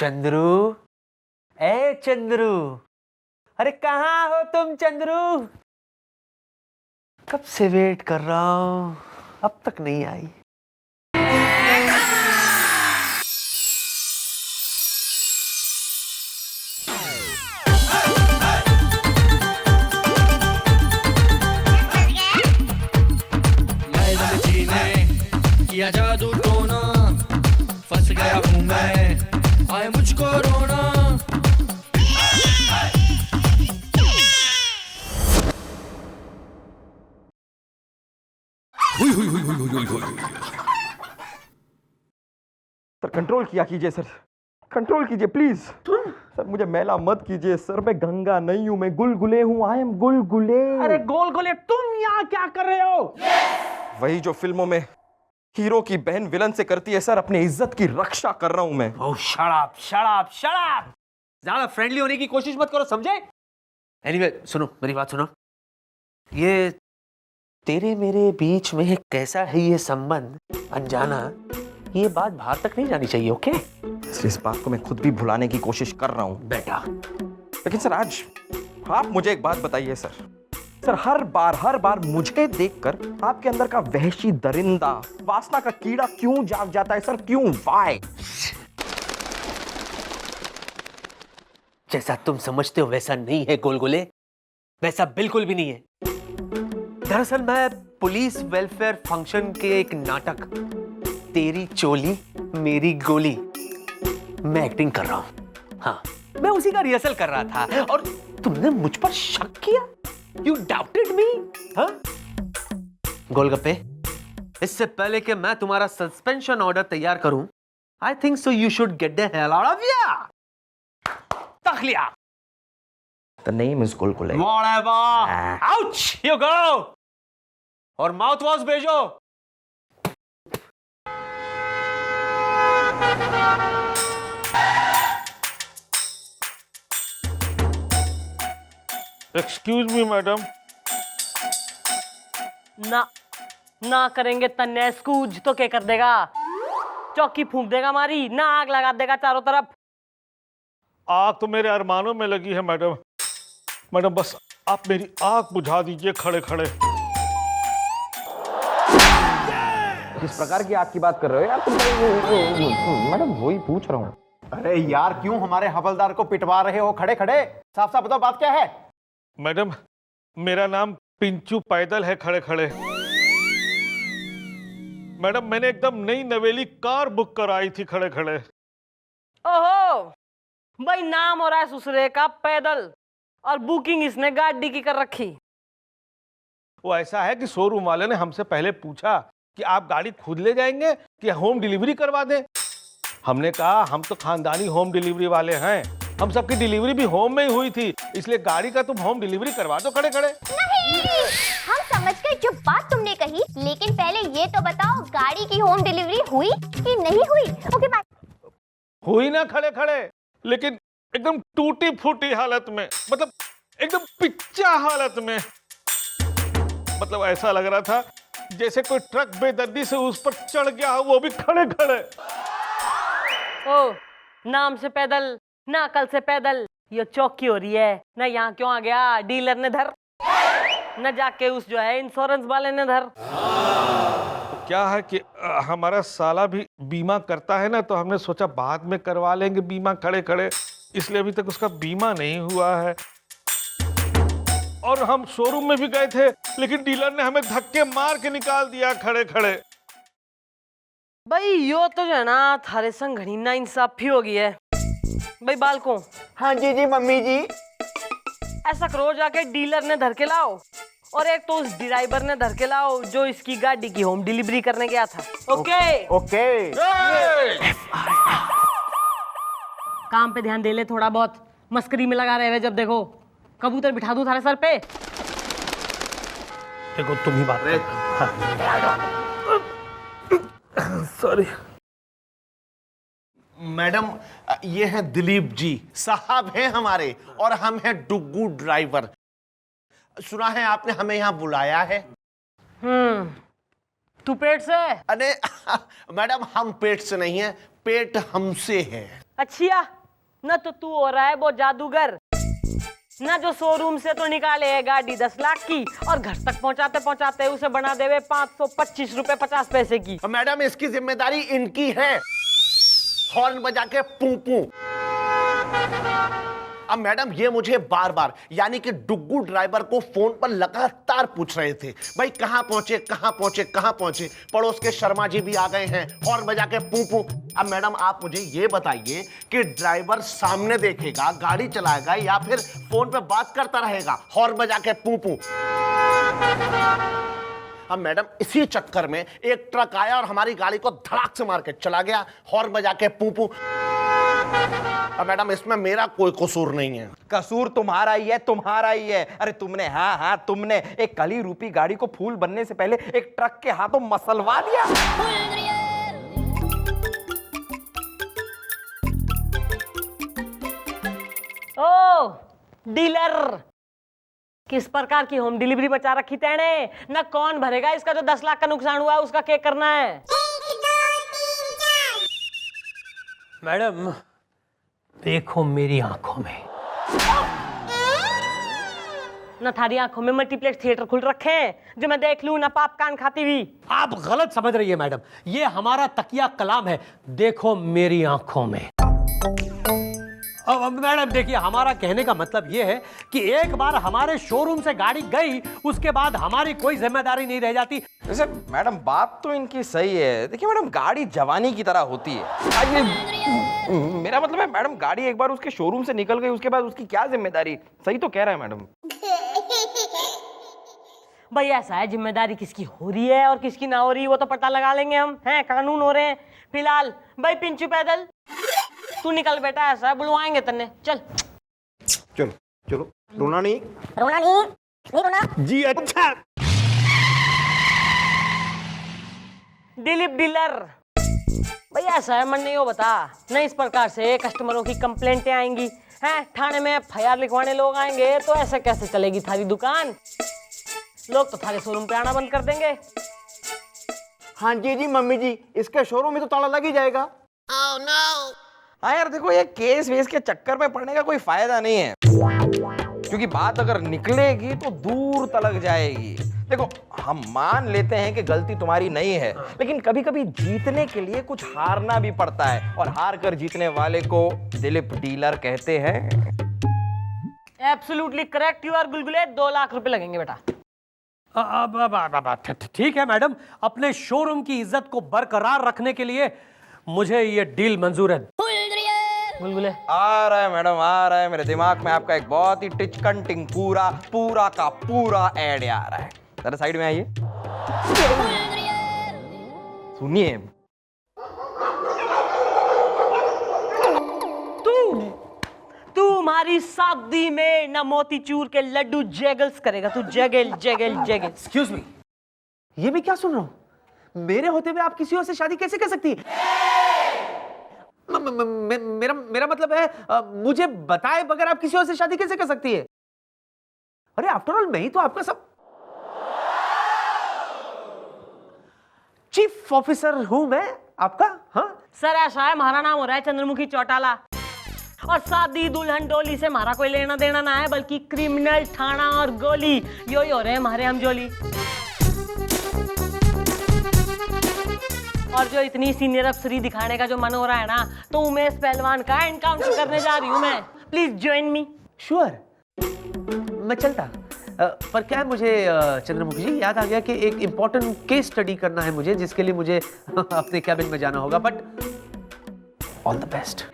चंद्रू, ए चंद्रू, अरे कहाँ हो तुम चंद्रू? कब से वेट कर रहा हूं, अब तक नहीं आई। किया जादू टोना, फंस गया हूँ मैं, आए मुझको रोना। सर कंट्रोल किया कीजिए सर, कंट्रोल कीजिए प्लीज। सर मुझे मैला मत कीजिए सर, मैं गंगा नहीं हूँ, मैं गुलगुले हूँ। I am Gulgule. अरे गोलगुले, तुम यहाँ क्या कर रहे हो? वही जो फिल्मों में हीरो की बहन विलन से करती है सर, अपनी इज्जत की रक्षा कर रहा हूं मैं। ओह शराब शराब शराब, ज्यादा फ्रेंडली होने की कोशिश मत करो, समझे? एनीवे सुनो, मेरी बात सुनो। ये तेरे मेरे बीच में कैसा है ये संबंध, अनजाना, ये बात बाहर तक नहीं जानी चाहिए, ओके? इस बात को मैं खुद भी भुलाने की कोशिश कर रहा हूं बेटा। लेकिन सर आज आप मुझे एक बात बताइए सर, हर बार मुझे देखकर आपके अंदर का वहशी दरिंदा, वासना का कीड़ा क्यों जाग जाता है सर? क्यों? वाई? जैसा तुम समझते हो वैसा नहीं है गोलगुले, वैसा बिल्कुल भी नहीं है। दरअसल मैं पुलिस वेलफेयर फंक्शन के एक नाटक तेरी चोली मेरी गोली मैं एक्टिंग कर रहा हूं। हाँ, मैं उसी का रिहर्सल कर रहा था और तुमने मुझ पर शक किया। You doubted me? हाँ? गोलगप्पे, इससे पहले कि मैं तुम्हारा सस्पेंशन ऑर्डर तैयार करूं, I think so you should get the hell out of here. तखलिया। The name is gulgule. Whatever. Ouch! You go. और माउथ वॉश भेजो। Excuse me madam. ना करेंगे तन्ने स्कूज तो क्या कर देगा? चौकी फूंक देगा हमारी, ना आग लगा देगा चारों तरफ। आग तो मेरे अरमानों में लगी है मैडम। मैडम बस आप मेरी आग बुझा दीजिए खड़े खड़े। किस प्रकार की आग की बात कर रहे हो यार तुम? मैडम वही पूछ रहा हूँ। अरे यार क्यों हमारे हवलदार को पिटवा रहे हो खड़े खड़े? साफ साफ बताओ बात क्या है? मैडम मेरा नाम पिंचू पैदल है खड़े खड़े। मैडम मैंने एकदम नई नवेली कार बुक कराई थी खड़े खड़े। ओहो भाई, नाम हो रहा है ससुरे का पैदल और बुकिंग इसने गाड़ी की कर रखी। वो ऐसा है कि शोरूम वाले ने हमसे पहले पूछा कि आप गाड़ी खुद ले जाएंगे कि होम डिलीवरी करवा दें। हमने कहा हम तो खानदानी होम डिलीवरी वाले हैं, हम सबकी डिलीवरी भी होम में ही हुई थी, इसलिए गाड़ी का तुम होम डिलीवरी करवा दो खड़े खड़े। नहीं, हम समझ गए जो बात तुमने कही, लेकिन पहले ये तो बताओ गाड़ी की होम डिलीवरी हुई कि नहीं हुई? Okay bye. हुई ना खड़े खड़े, लेकिन एकदम टूटी फूटी हालत में, मतलब एकदम पिच्चा हालत में। मतलब ऐसा लग रहा था जैसे कोई ट्रक बेदर्दी से उस पर चढ़ गया हो, वो भी खड़े खड़े। ओ नाम से पैदल ना कल से पैदल, ये चौकी हो रही है ना। यहाँ क्यों आ गया? डीलर ने धर न जाके उस जो है इंश्योरेंस वाले ने धर। क्या है कि हमारा साला भी बीमा करता है ना, तो हमने सोचा बाद में करवा लेंगे बीमा खड़े खड़े, इसलिए अभी तक उसका बीमा नहीं हुआ है। और हम शोरूम में भी गए थे, लेकिन डीलर ने हमें धक्के मार के निकाल दिया खड़े खड़े। भाई यो तो जो है ना थारे संग घड़ी ना इंसाफी हो गई है भाई। बालको, हाँ जी जी मम्मी जी। ऐसा करो जाके डीलर ने धर के लाओ, और एक तो उस ड्राइवर ने धर के लाओ जो इसकी गाड़ी की होम डिलीवरी करने गया था। Okay okay. काम पे ध्यान दे ले थोड़ा बहुत, मस्करी में लगा रहे हैं जब देखो। कबूतर बिठा दूं थारे सर पे? देखो तुम ही बात सॉरी मैडम ये है दिलीप जी साहब हैं हमारे, और हम हैं डुग्गू ड्राइवर। सुना है आपने हमें यहाँ बुलाया है। तू पेट से? अरे मैडम हम पेट से नहीं है, पेट हमसे है। अच्छा ना तो तू हो रहा है वो जादूगर, ना जो शोरूम से तो निकाले है गाड़ी 10 लाख की और घर तक पहुंचाते पहुंचाते उसे बना देवे 525 रुपए 50 पैसे की। मैडम इसकी जिम्मेदारी इनकी है, हॉर्न बजा के पू पू। अब मैडम ये मुझे बार बार यानी कि डुग्गू ड्राइवर को फोन पर लगातार पूछ रहे थे, भाई कहां पहुंचे कहां पहुंचे कहां पहुंचे। पड़ोस के शर्मा जी भी आ गए हैं, हॉर्न बजा के पू पू। अब मैडम आप मुझे ये बताइए कि ड्राइवर सामने देखेगा, गाड़ी चलाएगा या फिर फोन पे बात करता रहेगा हॉर्न बजा के पू पू। अब मैडम इसी चक्कर में एक ट्रक आया और हमारी गाड़ी को धड़ाक से मार के चला गया हॉर्न बजा के पू पू। अब मैडम इसमें मेरा कोई कसूर नहीं है। कसूर तुम्हारा ही है, तुम्हारा ही है। अरे तुमने हाँ तुमने एक कली रूपी गाड़ी को फूल बनने से पहले एक ट्रक के हाथों मसलवा दिया। ओ डीलर, किस प्रकार की होम डिलीवरी बचा रखी तेने? ना कौन भरेगा इसका जो 10 लाख का नुकसान हुआ है, उसका क्या करना है? मैडम देखो मेरी आंखों में, ना थारी आंखों में मल्टीप्लेक्स थिएटर खुल रखे हैं जो मैं देख लूं ना पाप कान खाती हुई। आप गलत समझ रही है मैडम, ये हमारा तकिया कलाम है। देखो मेरी आंखों में। अब मैडम देखिए, हमारा कहने का मतलब ये है कि एक बार हमारे शोरूम से गाड़ी गई, उसके बाद हमारी कोई जिम्मेदारी नहीं रह जाती। वैसे मैडम बात तो इनकी सही है। देखिए मैडम, गाड़ी जवानी की तरह होती है। मेरा मतलब है मैडम, गाड़ी एक बार उसके शोरूम से निकल गई, उसके बाद उसकी क्या जिम्मेदारी। सही तो कह रहा है मैडम। भाई ऐसा है, जिम्मेदारी किसकी हो रही है और किसकी ना हो रही है वो तो पता लगा लेंगे हम, हैं कानून हो रहे हैं। फिलहाल भाई पिंचू पैदल तू निकल बेटा, ऐसा है बुलवाएंगे तन्ने, चल चलो चलो, रोना नहीं रोना जी। अच्छा दिलीप डीलर, भाई ऐसा है मन नहीं हो बता, नहीं इस प्रकार से कस्टमरों की कंप्लेंटें आएंगी हैं, थाने में FIR लिखवाने लोग आएंगे तो ऐसे कैसे चलेगी थारी दुकान? लोग तो थारे शोरूम पे आना बंद कर देंगे। हाँ जी मम्मी जी, इसके शोरूम में तो ताला लग ही जाएगा। Oh, no. हाँ यार देखो, ये केस वेस के चक्कर में पड़ने का कोई फायदा नहीं है, क्योंकि बात अगर निकलेगी तो दूर तलक जाएगी। देखो हम मान लेते हैं कि गलती तुम्हारी नहीं है, लेकिन कभी कभी जीतने के लिए कुछ हारना भी पड़ता है, और हार कर जीतने वाले को दिलीप डीलर कहते हैं। Absolutely correct you are Gulgule, 2 lakh रुपए लगेंगे बेटा। ठीक है मैडम, अपने शोरूम की इज्जत को बरकरार रखने के लिए मुझे ये डील मंजूर है। गुलगुले आ रहा है मैडम, आ रहा है मेरे दिमाग में आपका एक बहुत ही टिचकंटिंग पूरा का पूरा ऐड आ रहा है। जरा साइड में आइए, सुनिए। तू हमारी शादी में ना मोतीचूर के लड्डू जेगल्स करेगा, तू जेगल जेगल जेगल। एक्सक्यूज मी, ये मैं क्या सुन रहा हूं? मेरे होते हुए आप किसी और से शादी कैसे कर सकती है? मेरा मतलब है, मुझे बताए बगैर आप किसी और से शादी कैसे कर सकती है? अरे आफ्टर ऑल मैं ही तो आपका सब चीफ ऑफिसर हूं मैं आपका। हाँ सर ऐसा है, हमारा नाम हो रहा है चंद्रमुखी चौटाला, और शादी दुल्हन डोली से हमारा कोई लेना देना ना है, बल्कि क्रिमिनल थाना और गोली यो ही हो रहे हैं हमारे हम जोली। और जो इतनी सीनियर अफसरी दिखाने का जो मन हो रहा है ना, तो उमेश पहलवान का एनकाउंटर करने जा रही हूं मैं। Please join me. श्योर, मैं चलता। पर क्या है, मुझे चंद्रमुखी जी याद आ गया कि एक इंपॉर्टेंट केस स्टडी करना है मुझे, जिसके लिए मुझे अपने कैबिन में जाना होगा। But all the best.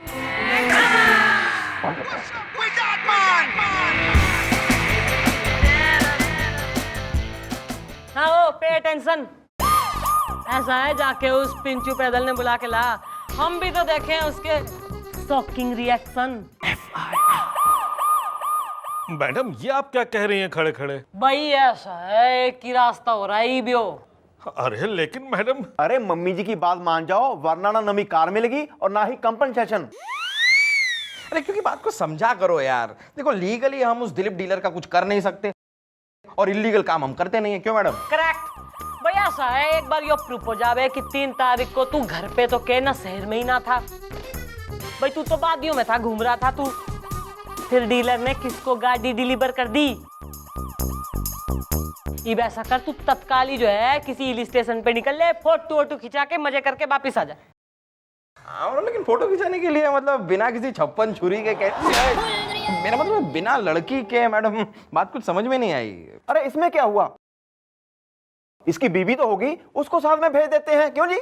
हाँ वो पे अटेंशन। ऐसा है, जाके उस पिंचू पैदल ने बुला के ला, हम भी तो देखें उसके शॉकिंग रिएक्शन। मैडम ये आप क्या कह रही हैं खड़े खड़े? भाई ऐसा है, एक ही रास्ता हो रहा है बियो। अरे लेकिन मैडम, अरे मम्मी जी की बात मान जाओ, वरना ना नमी कार मिलेगी और ना ही कंपनसेशन। अरे क्योंकि बात को समझा करो यार। देखो लीगली हम उस दिलीप डीलर का कुछ कर नहीं सकते, और इलीगल काम हम करते नहीं है। क्यों मैडम? करेक्ट। भाई ऐसा है, एक बार यो प्रूफ हो जावे कि 3 तारीख को तू घर पे तो के ना शहर में ही ना था, भाई तू तो वादियों में था, घूम रहा था तू। फिर डीलर ने किसको गाड़ी डिलीवर कर दी? अब ऐसा कर, तू तत्काल ही जो है किसी हिल स्टेशन पे निकल ले, फोटो वोटो खिंचा के मजे करके वापिस आ जा। हाँ, लेकिन फोटो खिंचाने के लिए मतलब बिना किसी छप्पन छुरी के कैसे? मेरा मतलब बिना लड़की के। मैडम बात कुछ समझ में नहीं आई। अरे इसमें क्या हुआ, इसकी बीवी तो होगी, उसको साथ में भेज देते हैं, क्यों जी?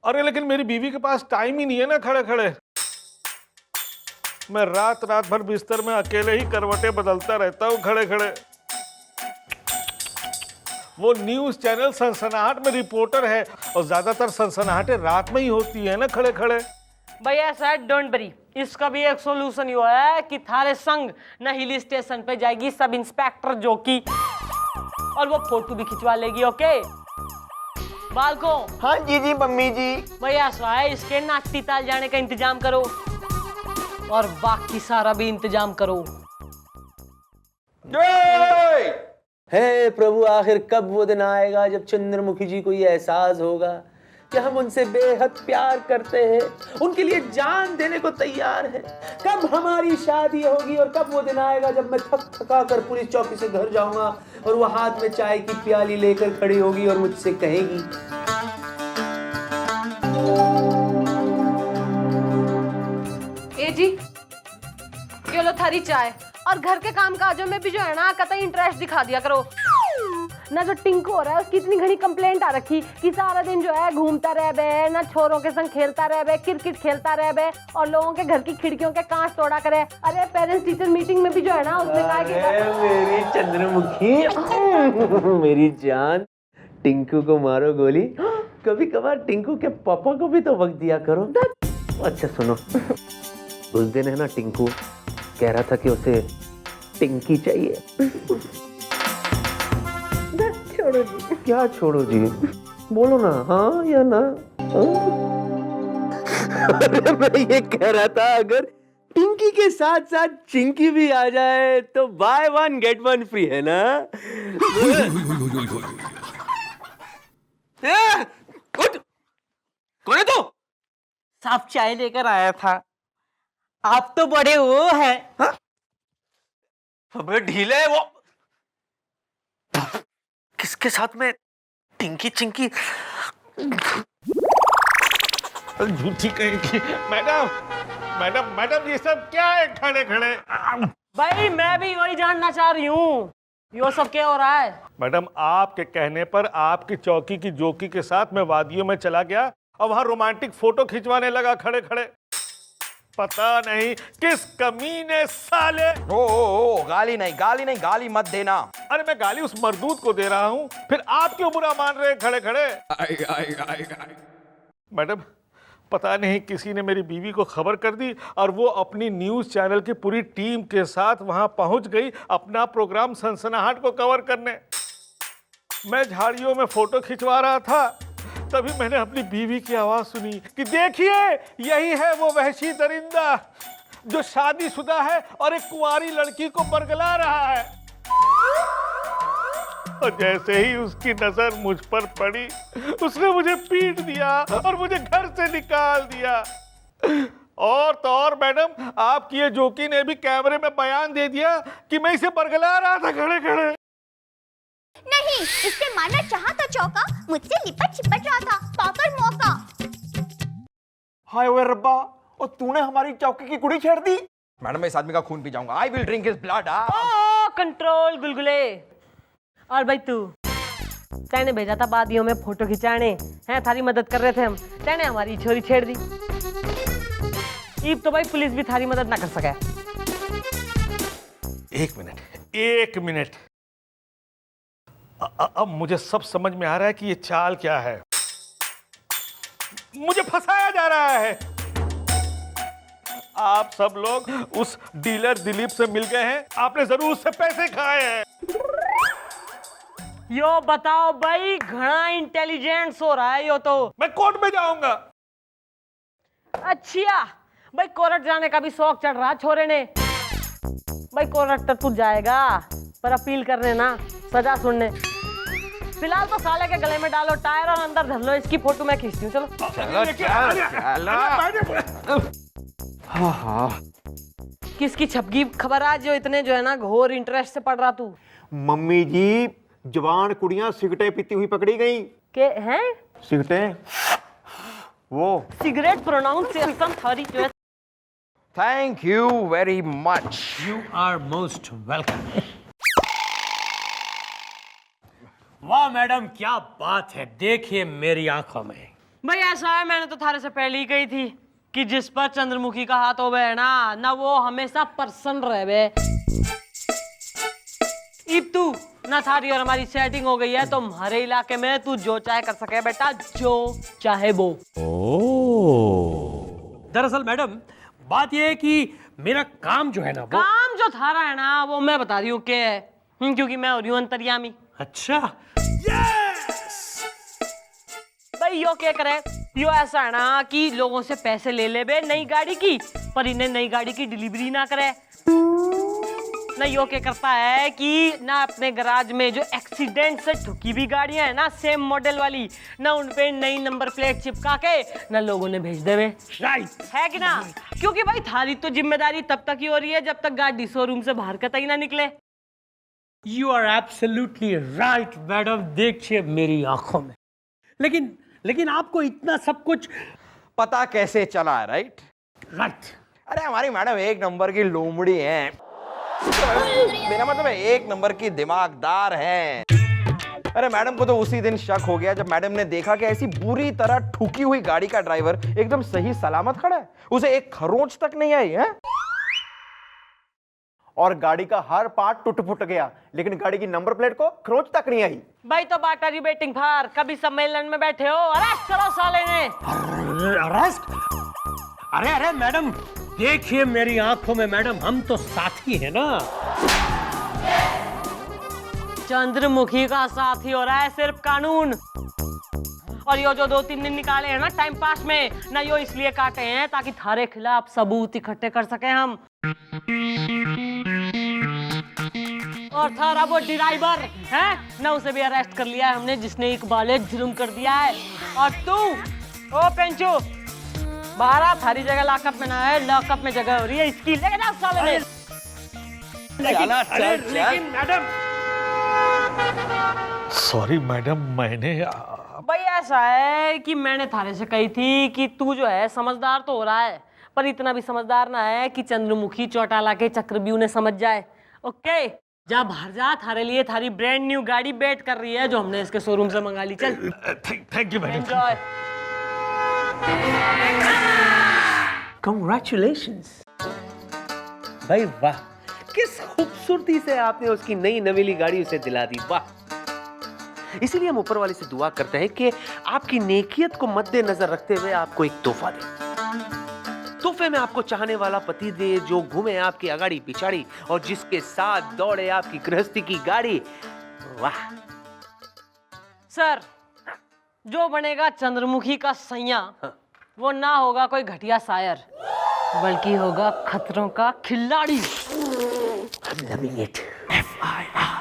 अरे लेकिन मेरी बीवी के पास टाइम ही नहीं है ना खड़े खड़े। मैं रात भर बिस्तर में अकेले ही करवटें बदलता रहता हूँ खड़े खड़े। वो न्यूज चैनल सनसनाहट में रिपोर्टर है और ज्यादातर सनसनाहटें रात में ही होती है ना खड़े खड़े। भैया सर डोंट वरी, इसका भी एक सॉल्यूशन ये है कि थारे संग न हिल स्टेशन पे जाएगी सब इंस्पेक्टर जोकी, और वो फोटो भी खिंचवा लेगी। ओके बालको? हाँ जी जी मम्मी जी। भैया सर इसके नाचती ताल जाने का इंतजाम करो और बाकी सारा भी इंतजाम करो। हे प्रभु, आखिर कब वो दिन आएगा जब चंद्रमुखी जी को ये एहसास होगा कि हम उनसे बेहद प्यार करते हैं, उनके लिए जान देने को तैयार हैं। कब हमारी शादी होगी और कब वो दिन आएगा जब मैं थक थका कर पुलिस चौकी से घर जाऊंगा और वो हाथ में चाय की प्याली लेकर खड़ी होगी और मुझसे कहेगी, ए जी ये लो थारी चाय, और घर के काम काजों में भी जो है ना कतई इंटरेस्ट दिखा दिया करो ना। जो टिंकू हो रहा है उसकी इतनी घनी कंप्लेंट आ रखी कि सारा दिन जो है घूमता रह बे, ना छोरों के संग खेलता रह बे, क्रिकेट खेलता रह बे, और लोगों के घर की खिड़कियों के कांच तोड़ा करे। अरे पेरेंट्स टीचर मीटिंग में भी जो है ना उसने कहा कि मेरी चंद्रमुखी मेरी जान, टिंकू को मारो गोली, कभी कभार टिंकू के पापा को भी तो वक्त दिया करो। अच्छा सुनो, उस दिन है ना टिंकू कह रहा था कि उसे टिंकी चाहिए। छोड़ो जी। क्या छोड़ो जी? बोलो ना, हाँ या ना? अरे मैं ये कह रहा था अगर टिंकी के साथ साथ चिंकी भी आ जाए तो by one get one free है ना? कौन है तू? साफ चाय लेकर आया था। आप तो बड़े वो है। अबे ढीले है वो। किसके साथ में टिंकी चिंकी? झूठी कहेगी। मैडम मैडम मैडम ये सब क्या है खड़े खड़े? भाई मैं भी वही जानना चाह रही हूँ, ये सब क्या हो रहा है? मैडम आपके कहने पर आपकी चौकी की जोकी के साथ मैं वादियों में चला गया और वहां रोमांटिक फोटो खिंचवाने लगा खड़े खड़े। पता नहीं किस कमीने साले। ओ गाली नहीं गाली नहीं, गाली मत देना। अरे मैं गाली उस मर्दूद को दे रहा हूँ, फिर आप क्यों बुरा मान रहे हैं खड़े खड़े? मैडम पता नहीं किसी ने मेरी बीवी को खबर कर दी और वो अपनी न्यूज चैनल की पूरी टीम के साथ वहां पहुंच गई अपना प्रोग्राम सनसनाहट को कवर करने। मैं झाड़ियों में फोटो खिंचवा रहा था, तभी मैंने अपनी बीवी की आवाज सुनी कि देखिए यही है वो वहशी दरिंदा जो शादीशुदा है और एक कुंवारी लड़की को बरगला रहा है। और जैसे ही उसकी नजर मुझ पर पड़ी उसने मुझे पीट दिया और मुझे घर से निकाल दिया। और तो और मैडम आपकी ये जोकी ने भी कैमरे में बयान दे दिया कि मैं इसे बरगला रहा था खड़े खड़े। नहीं, इससे मारना चाहा तो चौका, मुझसे लिपट चिपट रहा था, पाकर मौका। हाय वे रब्बा, और तूने हमारी चौकी की कुड़ी छेड़ दी। मैडम मैं इस आदमी का खून पी जाऊंगा। I will drink his blood. Oh control Gulgule. और भाई तू तेने भेजा था वादियों में फोटो खिंचाने, हैं थारी मदद कर रहे थे हम, तेने हमारी छोरी छेड़ दी। ईब तो भाई पुलिस भी थारी मदद ना कर सके। एक मिनट अब मुझे सब समझ में आ रहा है कि ये चाल क्या है। मुझे फंसाया जा रहा है। आप सब लोग उस डीलर दिलीप से मिल गए हैं, आपने जरूर उससे पैसे खाए हैं। यो बताओ भाई, घना इंटेलिजेंस हो रहा है यो तो। मैं कोर्ट में जाऊंगा। अच्छा भाई, कोर्ट जाने का भी शौक चढ़ रहा छोरे ने। भाई कोर्ट तक तू जाएगा पर अपील करने ना, सजा सुनने। फिलहाल तो साले के गले में डालो टायर और अंदर धर लो, इसकी फोटो मैं खींचती हूँ। चलो चलो चलो। हाँ हाँ। किसकी छपकी खबर आज जो इतने जो है ना घोर इंटरेस्ट से पढ़ रहा तू? मम्मी जी, जवान कुड़ियां सिगरेटें पीती हुई पकड़ी गई। के हैं? सिगरेटें, वो सिगरेट प्रोनाउंसिएशन थोड़ी जो है। Thank you very much. You are most welcome. वाह मैडम, क्या बात है, देखिए मेरी आंखों में। भाई ऐसा है, मैंने तो थारे से पहले ही कही थी कि जिस पर चंद्रमुखी का हाथ होवे है ना वो हमेशा प्रसन्न रहे। इब तू ना थारी और हमारी सेटिंग हो गई है तो हमारे इलाके में तू जो चाहे कर सके बेटा, जो चाहे वो। दरअसल मैडम बात यह है कि मेरा काम जो है ना वो। काम जो थारा है ना वो मैं बता रही हूँ क्या है, क्योंकि मैं हो रही हूँ अंतर्यामी। अच्छा। भाई यो क्या करे, यो ऐसा है ना कि लोगों से पैसे ले ले बे नई गाड़ी की, पर इन्हें नई गाड़ी की डिलीवरी ना करे। ना यो क्या करता है कि ना अपने गराज में जो एक्सीडेंट से ठुकी हुई गाड़ियां है ना सेम मॉडल वाली, ना उनपे नई नंबर प्लेट चिपका के ना लोगों ने भेज देवे। राइट है कि ना? क्योंकि भाई थारी तो जिम्मेदारी तब तक ही हो रही है जब तक गाड़ी शोरूम से बाहर कतई ना निकले। You are absolutely right madam, देखिए मेरी आंखों में। लेकिन आपको इतना सब कुछ पता कैसे चला, राइट? राइट। अरे हमारी मैडम एक नंबर की लोमड़ी है। मेरा मतलब है एक नंबर की दिमागदार है। अरे मैडम को तो उसी दिन शक हो गया जब मैडम ने देखा कि ऐसी बुरी तरह ठुकी हुई गाड़ी का ड्राइवर एकदम सही सलामत खड़ा है, उसे एक खरोंच तक नहीं आई है। और गाड़ी का हर पार्ट टूट फुट गया, लेकिन गाड़ी की नंबर प्लेट को खरोंच तक नहीं आई। भाई तो बाटा री बेटिंग फार, कभी सम्मेलन में बैठे हो, अरेस्ट करो साले ने। अरेस्ट? अरे मैडम देखिए मेरी आंखों में मैडम, हम तो साथी हैं ना। चंद्रमुखी का साथी हो रहा है सिर्फ कानून। और यो जो 2-3 दिन निकाले हैं ना टाइम पास में ना, यो इसलिए काटे हैं ताकि थारे खिलाफ सबूत इकट्ठे कर सके हम। और थारा वो ड्राइवर है ना, उसे भी अरेस्ट कर लिया है हमने जिसने इकबाल जुर्म कर दिया है। और तू ओ पेंचू, बारह थारी जगह लॉकअप में ना है, लॉकअप में जगह हो रही है इसकी। लेके जाओ साले में। लेकिन मैडम सॉरी मैडम, मैंने भाई ऐसा है कि मैंने थारे से कही थी कि तू जो है समझदार तो हो रहा है, पर इतना भी समझदार ना है कि चंद्रमुखी चौटाला के चक्रव्यूह ने समझ जाए। ओके, जा बाहर जा, थारे लिए थारी ब्रांड न्यू गाड़ी वेट कर रही है जो हमने इसके शोरूम से मंगा ली। चल। Thank you madam. Enjoy. Congratulations! भाई वाह, किस खूबसूरती से आपने उसकी नई नवेली गाड़ी उसे दिला दी, वाह। इसीलिए हम ऊपर वाले से दुआ करते हैं कि आपकी नेकियत को मद्देनजर रखते हुए आपको एक तोहफा दे। तोहफे में आपको चाहने वाला पति दे जो घूमे आपकी अगाड़ी पिछाड़ी और जिसके साथ दौड़े आपकी गृहस्थी की गाड़ी। वाह सर, जो बनेगा चंद्रमुखी का सैया वो ना होगा कोई घटिया शायर, बल्कि होगा खतरों का खिलाड़ी। I'm loving it. FIR.